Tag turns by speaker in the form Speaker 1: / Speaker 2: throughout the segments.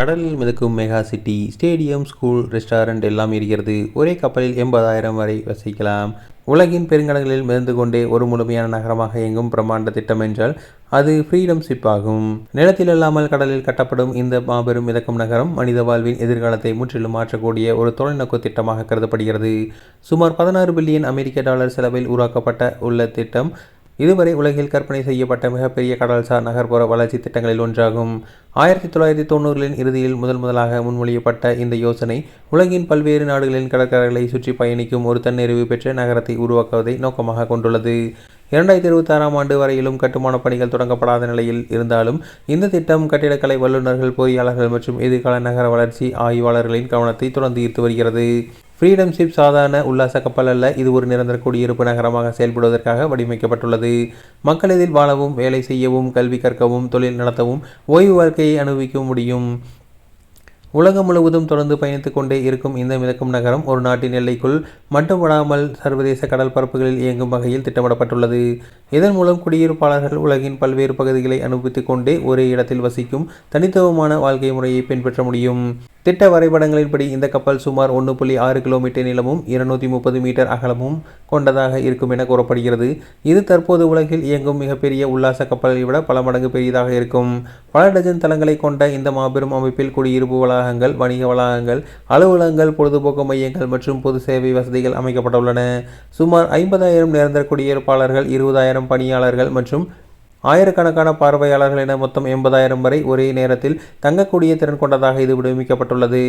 Speaker 1: கடலில் மிதக்கும் mega city, stadium, school, restaurant எல்லாம் இருக்கிறது. ஒரே கப்பலில் 80,000 வரை வசிக்கலாம். உலகின் பெருங்கடல்களில் மிதந்து கொண்டே ஒரு முழுமையான நகரமாக இயங்கும் பிரம்மாண்ட திட்டம் என்றால் அது ஃப்ரீடம் ஷிப் ஆகும். நிலத்தில் இல்லாமல் கடலில் கட்டப்படும் இந்த மாபெரும் மிதக்கும் நகரம் மனித வாழ்வின் எதிர்காலத்தை முற்றிலும் மாற்றக்கூடிய ஒரு தொலைநோக்கு திட்டமாக கருதப்படுகிறது. சுமார் 16 பில்லியன் அமெரிக்க டாலர் செலவில் உருவாக்கப்பட்ட உள்ள திட்டம் இதுவரை உலகில் கற்பனை செய்யப்பட்ட மிகப்பெரிய கடல்சார் நகர்ப்புற வளர்ச்சி திட்டங்களில் ஒன்றாகும். 1990களின் இறுதியில் முதலாக முன்மொழியப்பட்ட இந்த யோசனை உலகின் பல்வேறு நாடுகளின் கடற்கரைகளை சுற்றி பயணிக்கும் ஒரு தன்னிறைவு பெற்ற நகரத்தை உருவாக்குவதை நோக்கமாக கொண்டுள்ளது. 2026ஆம் ஆண்டு வரையிலும் கட்டுமான பணிகள் தொடங்கப்படாத நிலையில் இருந்தாலும் இந்த திட்டம் கட்டிடக்கலை வல்லுநர்கள், பொறியாளர்கள் மற்றும் எதிர்கால நகர வளர்ச்சி ஆய்வாளர்களின் கவனத்தை தொடர்ந்து ஈர்த்து வருகிறது. ஃப்ரீடம் ஷிப் சாதாரண உல்லாச கப்பல் அல்ல, இது ஒரு நிரந்தர குடியிருப்பு நகரமாக செயல்படுவதற்காக வடிவமைக்கப்பட்டுள்ளது. மக்கள் இதில் வாழவும், வேலை செய்யவும், கல்வி கற்கவும், தொழில் நடத்தவும், ஓய்வு வாழ்க்கையை அனுபவிக்க முடியும். உலகம் முழுவதும் தொடர்ந்து பயணித்துக் கொண்டே இருக்கும் இந்த மிதக்கும் நகரம் ஒரு நாட்டின் எல்லைக்குள் மட்டுப்படாமல் சர்வதேச கடல் பரப்புகளில் இயங்கும் வகையில் திட்டமிடப்பட்டுள்ளது. இதன் மூலம் குடியிருப்பாளர்கள் உலகின் பல்வேறு பகுதிகளை அனுபவித்துக் கொண்டே ஒரே இடத்தில் வசிக்கும் தனித்துவமான வாழ்க்கை முறையை பின்பற்ற முடியும். திட்ட வரைபடங்களின்படி இந்த கப்பல் சுமார் 1.6 கிலோமீட்டர் நீளமும் 230 மீட்டர் அகலமும் கொண்டதாக இருக்கும் என கூறப்படுகிறது. இது தற்போது உலகில் இயங்கும் மிகப்பெரிய உல்லாச கப்பலை விட பல மடங்கு பெரியதாக இருக்கும். பல டஜன் தளங்களை கொண்ட இந்த மாபெரும் அமைப்பில் குடியிருப்பு வளாகங்கள், வணிக வளாகங்கள், அலுவலகங்கள், பொழுதுபோக்கு மையங்கள் மற்றும் பொது சேவை வசதிகள் அமைக்கப்பட்டுள்ளன. சுமார் 50,000 நிரந்தர குடியிருப்பாளர்கள், 20,000 பணியாளர்கள் மற்றும் ஆயிரக்கணக்கான பார்வையாளர்கள் என மொத்தம் 80,000 வரை ஒரே நேரத்தில் தங்கக்கூடிய திறன் கொண்டதாக இது வடிவமைக்கப்பட்டுள்ளது.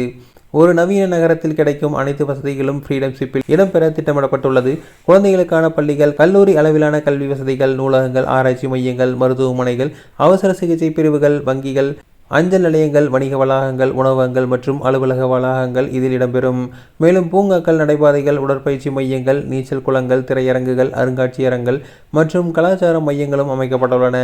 Speaker 1: ஒரு நவீன நகரத்தில் கிடைக்கும் அனைத்து வசதிகளும் ஃப்ரீடம் ஷிப்பில் இடம்பெற திட்டமிடப்பட்டுள்ளது. குழந்தைகளுக்கான பள்ளிகள், கல்லூரி அளவிலான கல்வி வசதிகள், நூலகங்கள், ஆராய்ச்சி மையங்கள், மருத்துவமனைகள், அவசர சிகிச்சை பிரிவுகள், வங்கிகள், அஞ்சல் நிலையங்கள், வணிக வளாகங்கள், உணவகங்கள் மற்றும் அலுவலக வளாகங்கள் இதில் இடம்பெறும். மேலும் பூங்காக்கள், நடைபாதைகள், உடற்பயிற்சி மையங்கள், நீச்சல் குளங்கள், திரையரங்குகள், அருங்காட்சியகங்கள் மற்றும் கலாச்சார மையங்களும் அமைக்கப்பட்டுள்ளன.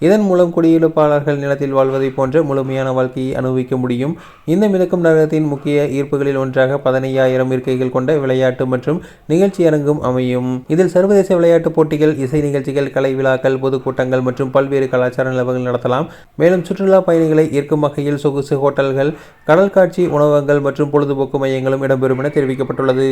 Speaker 1: இதன் மூலம் குடியிருப்பாளர்கள் நிலத்தில் வாழ்வதை போன்ற முழுமையான வாழ்க்கையை அனுபவிக்க முடியும். இந்த மிதக்கும் நகரத்தின் முக்கிய ஈர்ப்புகளில் ஒன்றாக 15,000 இருக்கைகள் கொண்ட விளையாட்டு மற்றும் நிகழ்ச்சி அரங்கும் அமையும். இதில் சர்வதேச விளையாட்டுப் போட்டிகள், இசை நிகழ்ச்சிகள், கலை விழாக்கள், பொதுக்கூட்டங்கள் மற்றும் பல்வேறு கலாச்சார நிகழ்வுகள் நடத்தலாம். மேலும் சுற்றுலா பயணிகளை ஈர்க்கும் வகையில் சொகுசு ஹோட்டல்கள், கடல் காட்சி உணவகங்கள் மற்றும் பொழுதுபோக்கு மையங்களும் இடம்பெறும் என தெரிவிக்கப்பட்டுள்ளது.